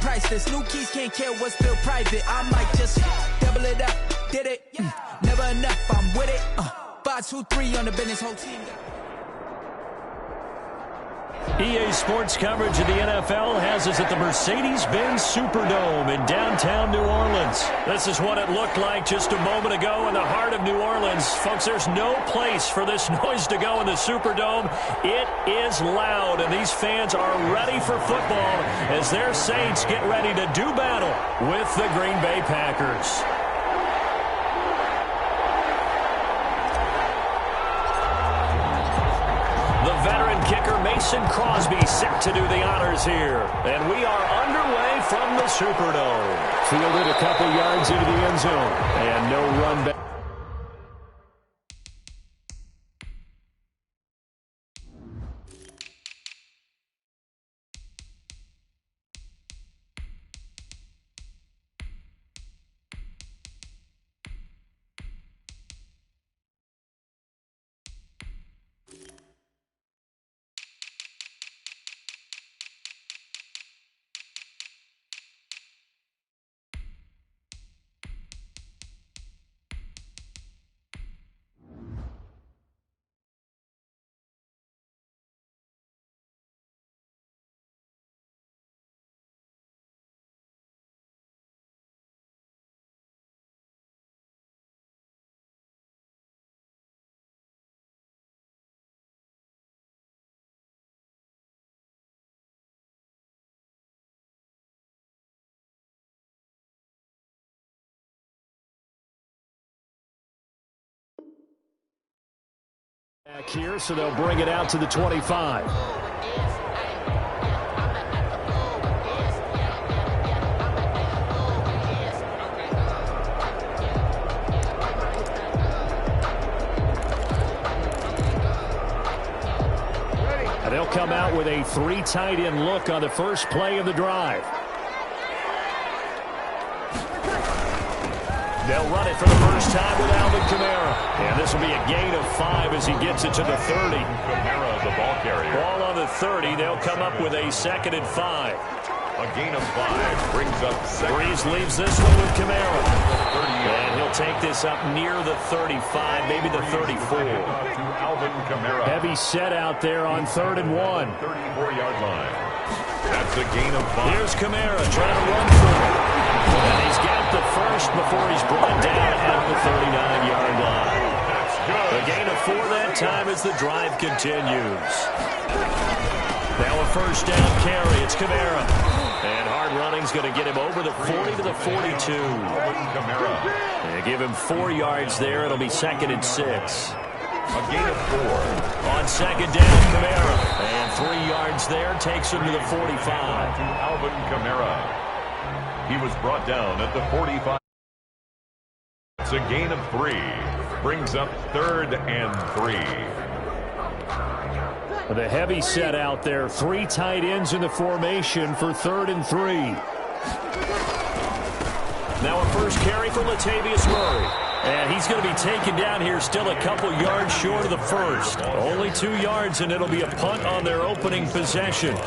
priceless. New keys can't kill what's still private. I might just double it up, did it. Never enough, I'm with it. 5, 2, 3 on the business, whole team. EA Sports coverage of the NFL has us at the Mercedes-Benz Superdome in downtown New Orleans. This is what it looked like just a moment ago in the heart of New Orleans. Folks, there's no place for this noise to go in the Superdome. It is loud, and these fans are ready for football as their Saints get ready to do battle with the Green Bay Packers. Veteran kicker Mason Crosby set to do the honors here. And we are underway from the Superdome. Fielded a couple yards into the end zone. And no run back. Back here, so they'll bring it out to the 25. And they'll come out with a 3 tight end look on the first play of the drive. They'll run it for the first time with Alvin Kamara. And this will be a gain of 5 as he gets it to the 30. Kamara, the ball carrier. Ball on the 30. They'll come up with a 2nd and 5. A gain of 5 brings up 2nd. Breeze leaves this one with Kamara. And he'll take this up near the 35, maybe the 34. To Alvin Kamara. Heavy set out there on 3rd and 1. 34-yard line. That's a gain of 5. Here's Kamara trying to run for it. And he's got the first before he's brought down at the 39-yard line. That's good. A gain of 4 that time as the drive continues. Now a first down carry. It's Kamara. And hard running's going to get him over the 40 to the 42. Kamara. They give him 4 yards there. It'll be 2nd and 6. A gain of 4. On 2nd down, Kamara. And 3 yards there takes him to the 45. To Alvin Kamara. He was brought down at the 45. It's a gain of 3. Brings up 3rd and 3. The heavy set out there. 3 tight ends in the formation for 3rd and 3. Now a first carry for Latavius Murray. And he's going to be taken down here still a couple yards short of the first. Only 2 yards, and it'll be a punt on their opening possession.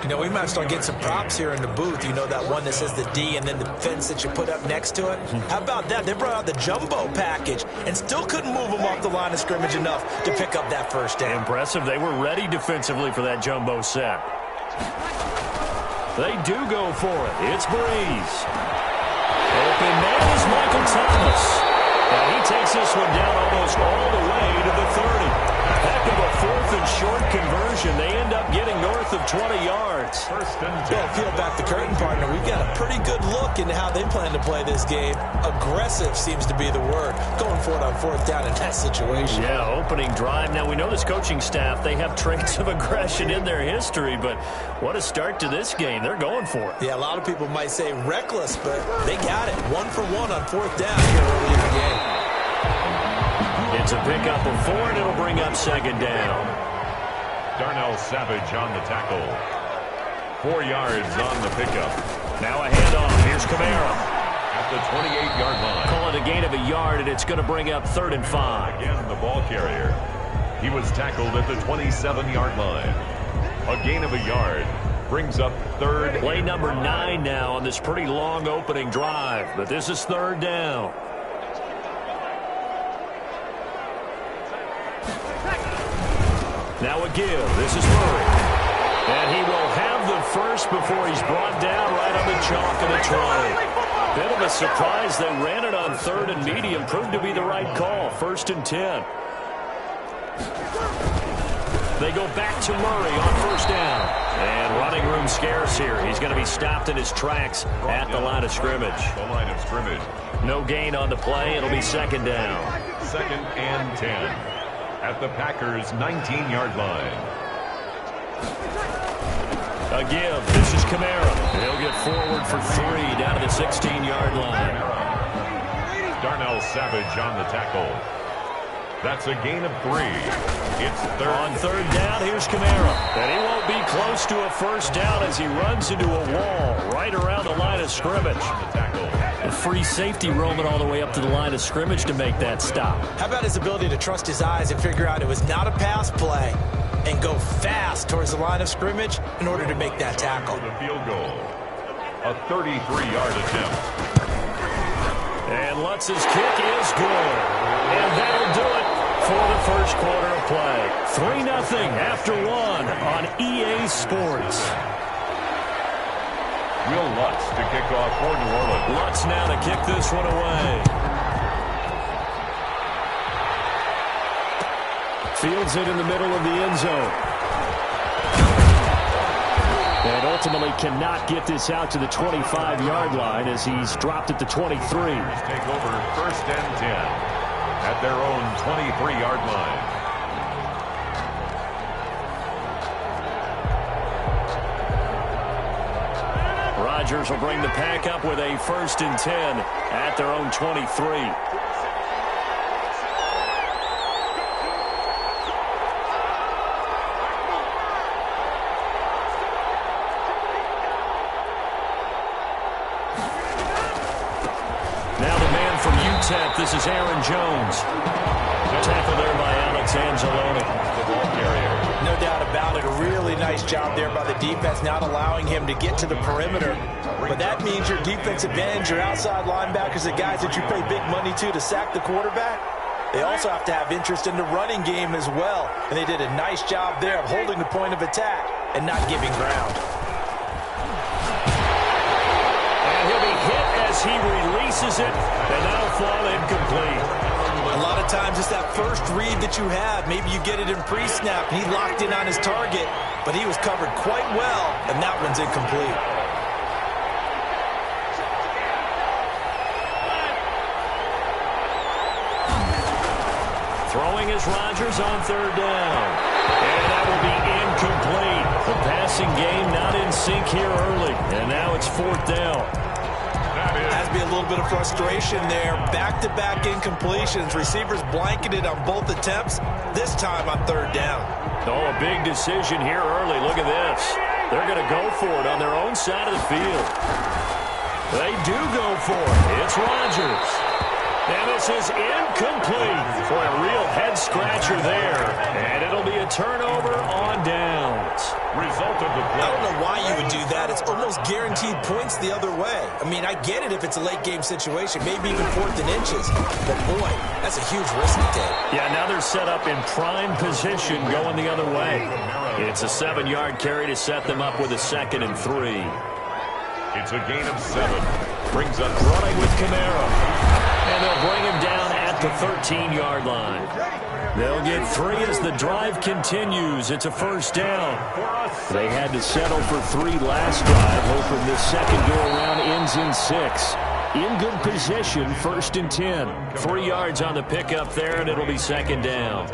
You know, we might start getting some props here in the booth. You know, that one that says the D and then the fence that you put up next to it? How about that? They brought out the jumbo package and still couldn't move them off the line of scrimmage enough to pick up that first down. Impressive. They were ready defensively for that jumbo set. They do go for it. It's Breeze. Open man is Michael Thomas. And he takes this one down almost all the way to the 30. Heck of a 4th and short conversion. They end up getting north of 20 yards. First and 10. Well, peel back the curtain, partner. We've got a pretty good look into how they plan to play this game. Aggressive seems to be the word. Going for it on 4th down in that situation. Yeah, opening drive. Now, we know this coaching staff, they have traits of aggression in their history, but what a start to this game. They're going for it. Yeah, a lot of people might say reckless, but they got it. 1 for 1 on 4th down here early in the game. It's a pickup of 4, and it'll bring up 2nd down. Darnell Savage on the tackle. 4 yards on the pickup. Now a handoff. Here's Kamara. At the 28-yard line. Call it a gain of a yard, and it's going to bring up 3rd and 5. Again, the ball carrier. He was tackled at the 27-yard line. A gain of a yard brings up third. Play number 9 now on this pretty long opening drive, but this is third down. Now a give. This is Murray. And he will have the first before he's brought down right on the chalk of the 20. Bit of a surprise. They ran it on third and medium. Proved to be the right call. 1st and 10. They go back to Murray on 1st down. And running room scarce here. He's going to be stopped in his tracks at the line of scrimmage. The line of scrimmage. No gain on the play. It'll be 2nd down. 2nd and 10 at the Packers' 19-yard line. A give. This is Kamara. He'll get forward for 3 down to the 16-yard line. Darnell Savage on the tackle. That's a gain of 3. It's third. On 3rd down, here's Kamara. And he won't be close to a 1st down as he runs into a wall right around the line of scrimmage. A free safety roaming all the way up to the line of scrimmage to make that stop. How about his ability to trust his eyes and figure out it was not a pass play and go fast towards the line of scrimmage in order to make that tackle. The field goal. A 33-yard attempt. And Lutz's kick is good. And that'll do it for the first quarter of play. 3-0 after 1 on EA Sports. Will Lutz to kick off for New Orleans. Lutz now to kick this one away. Fields it in the middle of the end zone. And ultimately cannot get this out to the 25-yard line as he's dropped at the 23. Take over 1st and 10 at their own 23-yard line. Rodgers will bring the pack up with a 1st and 10 at their own 23. This is Aaron Jones. Tackle there by Alex Anzalone. The ball carrier. No doubt about it. A really nice job there by the defense, not allowing him to get to the perimeter. But that means your defensive ends, your outside linebackers, the guys that you pay big money to sack the quarterback, they also have to have interest in the running game as well. And they did a nice job there of holding the point of attack and not giving ground. He releases it, and that'll fall incomplete. A lot of times it's that first read that you have. Maybe you get it in pre-snap, and he locked in on his target, but he was covered quite well, and that one's incomplete. Throwing is Rodgers on 3rd down. And that will be incomplete. The passing game not in sync here early, and now it's 4th down. Has to be a little bit of frustration there. Back-to-back incompletions. Receivers blanketed on both attempts, this time on 3rd down. Oh, a big decision here early. Look at this. They're going to go for it on their own side of the field. They do go for it. It's Rodgers. And this is incomplete for a real head-scratcher there. And it'll be a turnover on downs. Result of the play. I don't know why you would do that. It's almost guaranteed points the other way. I mean, I get it if it's a late-game situation, maybe even 4th and inches. But, boy, that's a huge risk to take. Yeah, now they're set up in prime position going the other way. It's a 7-yard carry to set them up with a 2nd and 3. It's a gain of 7. Brings up running with Kamara. And they'll bring him down at the 13-yard line. They'll get 3 as the drive continues. It's a 1st down. They had to settle for 3 last drive, hoping this second go-around ends in 6. In good position, 1st and 10. 3 yards on the pickup there, and it'll be 2nd down.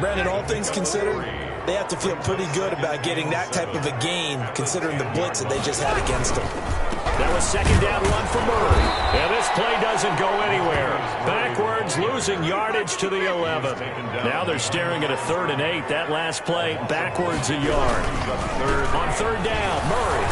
Brandon, all things considered, they have to feel pretty good about getting that type of a gain, considering the blitz that they just had against them. That was 2nd down run for Murray. And this play doesn't go anywhere. Backwards, losing yardage to the 11. Now they're staring at a 3rd and 8. That last play, backwards a yard. On 3rd down, Murray.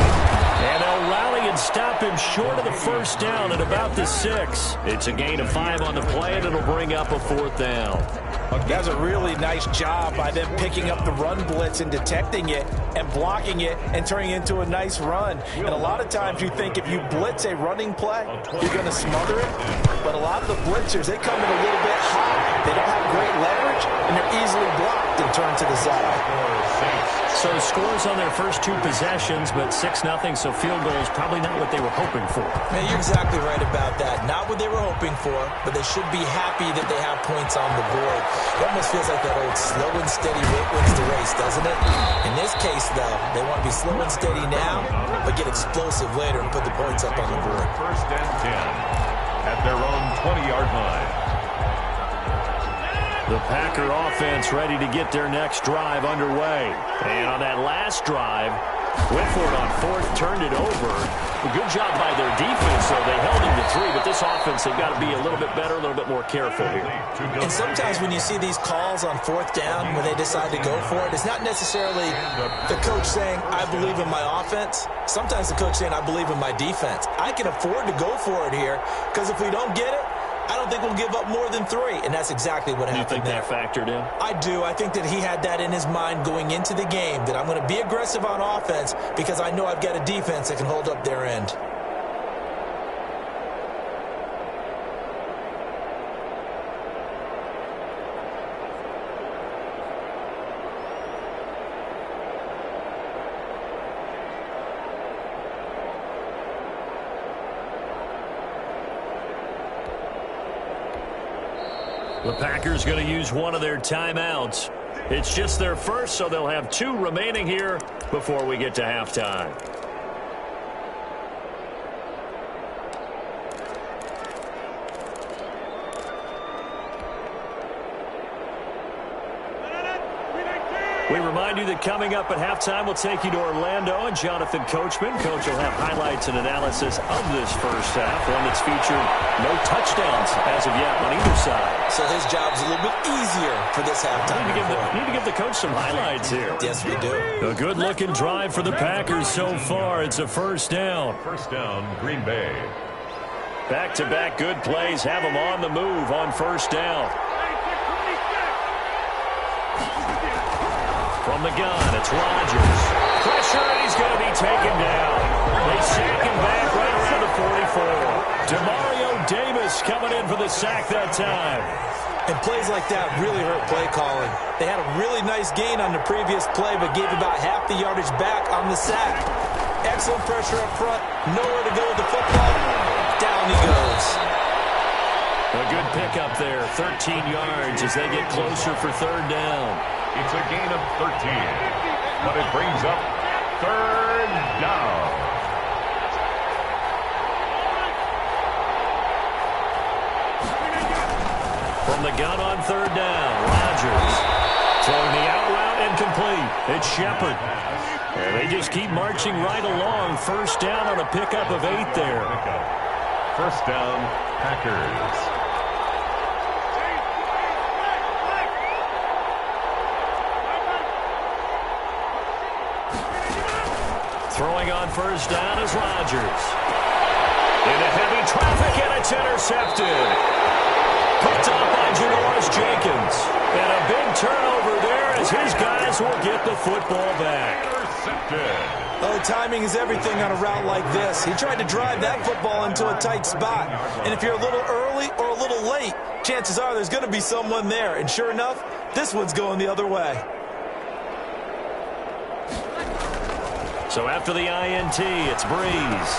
And they'll rally and stop him short of the 1st down at about the 6. It's a gain of 5 on the play, and it'll bring up a 4th down. That's a really nice job by them picking up the run blitz and detecting it and blocking it and turning it into a nice run. And a lot of times you think if you blitz a running play, you're going to smother it. But a lot of the blitzers, they come in a little bit hot. They don't have great leverage, and they're easily blocked and turned to the side. So scores on their first 2 possessions, but 6-0, so field goal is probably not what they were hoping for. Man, you're exactly right about that. Not what they were hoping for, but they should be happy that they have points on the board. It almost feels like that old slow and steady wins the race, doesn't it? In this case, though, they want to be slow and steady now, but get explosive later and put the points up on the board. First and 10 at their own 20-yard line. The Packer offense ready to get their next drive underway. And on that last drive, Whitford on 4th turned it over. A good job by their defense, so they held him to 3. But this offense, they've got to be a little bit better, a little bit more careful here. And sometimes when you see these calls on 4th down, when they decide to go for it, it's not necessarily the coach saying, I believe in my offense. Sometimes the coach saying, I believe in my defense. I can afford to go for it here, because if we don't get it, I don't think we'll give up more than 3, and that's exactly what happened there. You think that factored in? I do. I think that he had that in his mind going into the game, that I'm going to be aggressive on offense because I know I've got a defense that can hold up their end. The Packers going to use one of their timeouts. It's just their first, so they'll have 2 remaining here before we get to halftime. We remind you that coming up at halftime, we'll take you to Orlando and Jonathan Coachman. Coach will have highlights and analysis of this first half, one that's featured no touchdowns as of yet on either side. So his job's a little bit easier for this halftime. Need to give the coach some highlights here. Yes, we do. A good-looking drive for the Packers so far. It's a first down. First down, Green Bay. Back-to-back good plays have them on the move on first down. From the gun, it's Rodgers. Pressure, and he's going to be taken down. They sack him back right around the 44. Demario Davis coming in for the sack that time. And plays like that really hurt play calling. They had a really nice gain on the previous play, but gave about half the yardage back on the sack. Excellent pressure up front. Nowhere to go with the football. Down he goes. A good pickup there. 13 yards as they get closer for third down. It's a gain of 13, but it brings up third down. From the gun on third down, Rodgers throwing the out route incomplete. It's Shepard. And they just keep marching right along. First down on a pickup of 8 there. First down, Packers. Throwing on first down is Rodgers. Into heavy traffic, and it's intercepted. Picked up by Janoris Jenkins. And a big turnover there as his guys will get the football back. Intercepted. Oh, timing is everything on a route like this. He tried to drive that football into a tight spot. And if you're a little early or a little late, chances are there's going to be someone there. And sure enough, this one's going the other way. So after the INT, it's Breeze.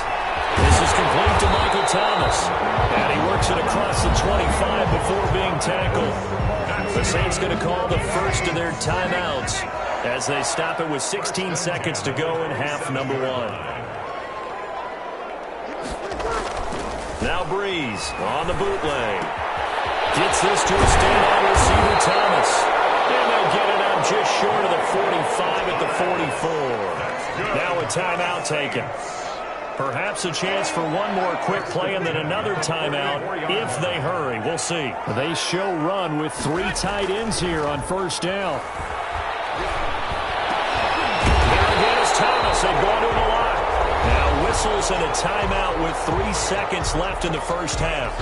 This is complete to Michael Thomas. And he works it across the 25 before being tackled. The Saints going to call the first of their timeouts as they stop it with 16 seconds to go in half number 1. Now Breeze on the bootleg. Gets this to a standout receiver, Thomas. And they'll get it out just short of the 45 at the 44. Now a timeout taken. Perhaps a chance for one more quick play and then another timeout if they hurry. We'll see. They show run with 3 tight ends here on first down. There again is Thomas. They've gone to him a lot. Now whistles and a timeout with 3 seconds left in the first half.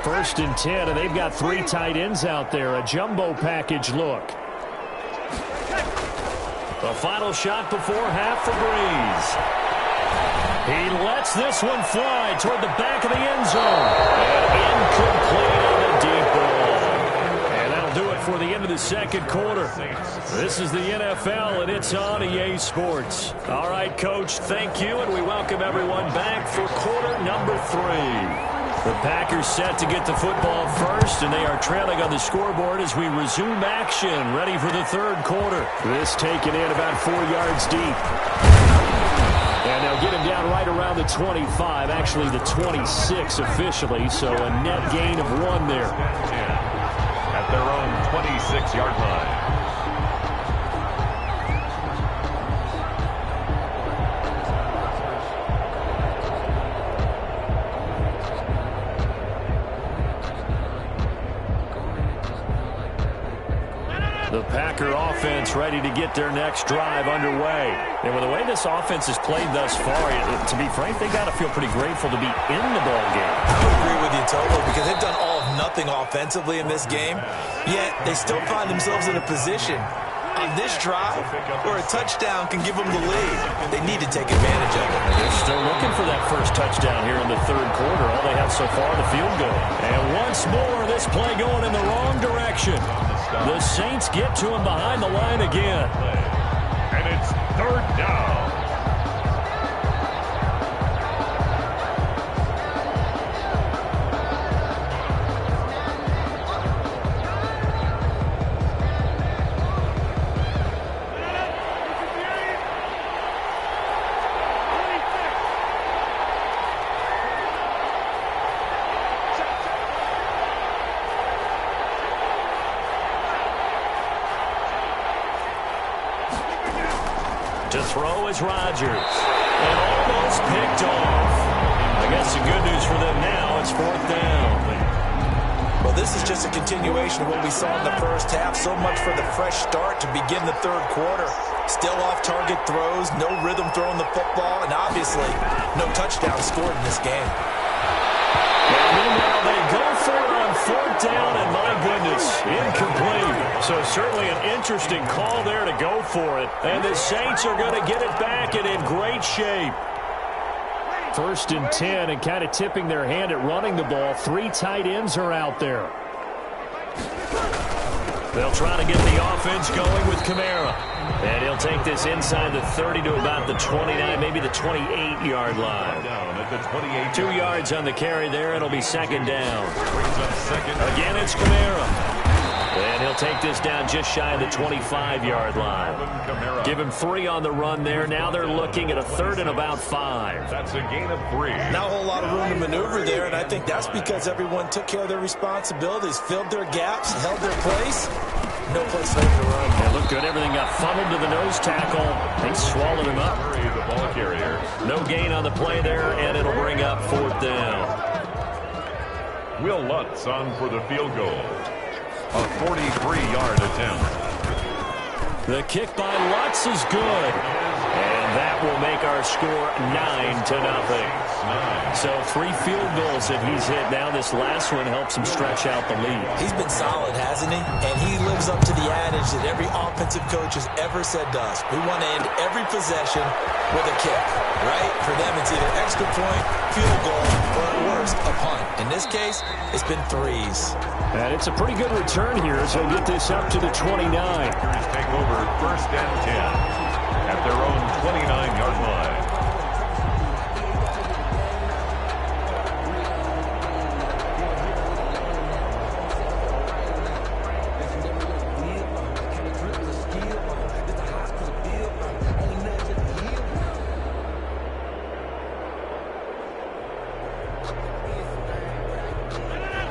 1st and 10, and they've got 3 tight ends out there. A jumbo package look. The final shot before half for Breeze. He lets this one fly toward the back of the end zone. And incomplete on the deep ball. And that'll do it for the end of the second quarter. This is the NFL, and it's on EA Sports. All right, Coach, thank you, and we welcome everyone back for quarter number 3. The Packers set to get the football first, and they are trailing on the scoreboard as we resume action, ready for the third quarter. This taken in about 4 yards deep. And they'll get him down right around the 25, actually the 26 officially, so a net gain of 1 there. At their own 26-yard line. The Packer offense ready to get their next drive underway. And with the way this offense has played thus far, to be frank, they got to feel pretty grateful to be in the ball game. I would agree with you totally, because they've done all of nothing offensively in this game, yet they still find themselves in a position on this drive where a touchdown can give them the lead. They need to take advantage of it. They're still looking for that first touchdown here in the third quarter. All they have so far, the field goal. And once more, this play going in the wrong direction. The Saints get to him behind the line again. And it's third down. To throw is Rodgers. And almost picked off. I guess the good news for them now, it's 4th down. Well, this is just a continuation of what we saw in the first half. So much for the fresh start to begin the third quarter. Still off-target throws, no rhythm throwing the football, and obviously no touchdown scored in this game. And meanwhile, they go for it on 4th down, and my goodness, incomplete. So certainly an interesting call there to go for it. And the Saints are going to get it back and in great shape. 1st and 10, and kind of tipping their hand at running the ball. 3 tight ends are out there. They'll try to get the offense going with Kamara. And he'll take this inside the 30 to about the 29, maybe the 28-yard line. Down at the 28. 2 yards on the carry there. It'll be 2nd down. Again, it's Kamara. And he'll take this down just shy of the 25-yard line. Give him 3 on the run there. Now they're looking at a 3rd and about 5. That's a gain of 3. Not a whole lot of room to maneuver there, and I think that's because everyone took care of their responsibilities, filled their gaps, held their place. No place for him to run. Yeah, looked good. Everything got funneled to the nose tackle. They swallowed him up. The ball carrier. No gain on the play there, and it'll bring up 4th down. Will Lutz on for the field goal. A 43-yard attempt. The kick by Lutz is good. And that will make our score 9-0. So 3 field goals that he's hit now. This last one helps him stretch out the lead. He's been solid, hasn't he? And he lives up to the adage that every offensive coach has ever said to us. We want to end every possession with a kick, right? For them, it's either extra point, field goal, or at worst, a punt. In this case, it's been 3s. And it's a pretty good return here as he'll get this up to the 29. Take over 1st and 10 at their own 29-yard line.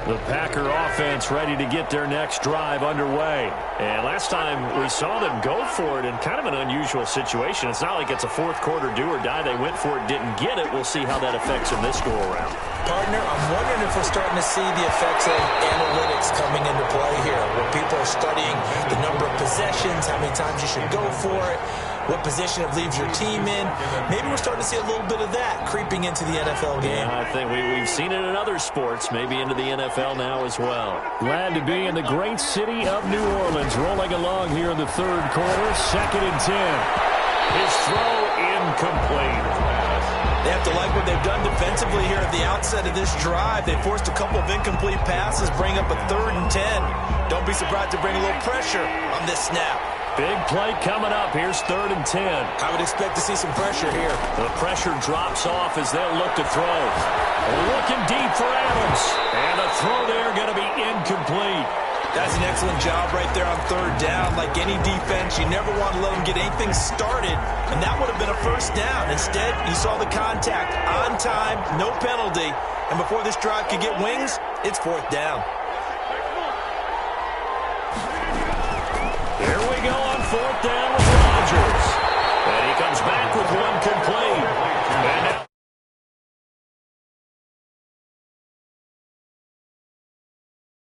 The Packer offense ready to get their next drive underway. And last time we saw them go for it in kind of an unusual situation. It's not like it's a fourth quarter do or die. They went for it, didn't get it. We'll see how that affects them this go-around. Partner, I'm wondering if we're starting to see the effects of analytics coming into play here, where people are studying the number of possessions, how many times you should go for it. what position it leaves your team in. Maybe we're starting to see a little bit of that creeping into the NFL game. Yeah, I think we've seen it in other sports, maybe into the NFL now as well. Glad to be in the great city of New Orleans, rolling along here in the third quarter, 2nd and 10. His throw incomplete. They have to like what they've done defensively here at the outset of this drive. They forced a couple of incomplete passes, bring up a 3rd and 10. Don't be surprised to bring a little pressure on this snap. Big play coming up. Here's 3rd and 10. I would expect to see some pressure here. The pressure drops off as they'll look to throw. Looking deep for Adams. And a throw there going to be incomplete. That's an excellent job right there on 3rd down. Like any defense, you never want to let them get anything started, and that would have been a 1st down. Instead, you saw the contact on time, no penalty, and before this drive could get wings, it's 4th down. Here we go on 4th down with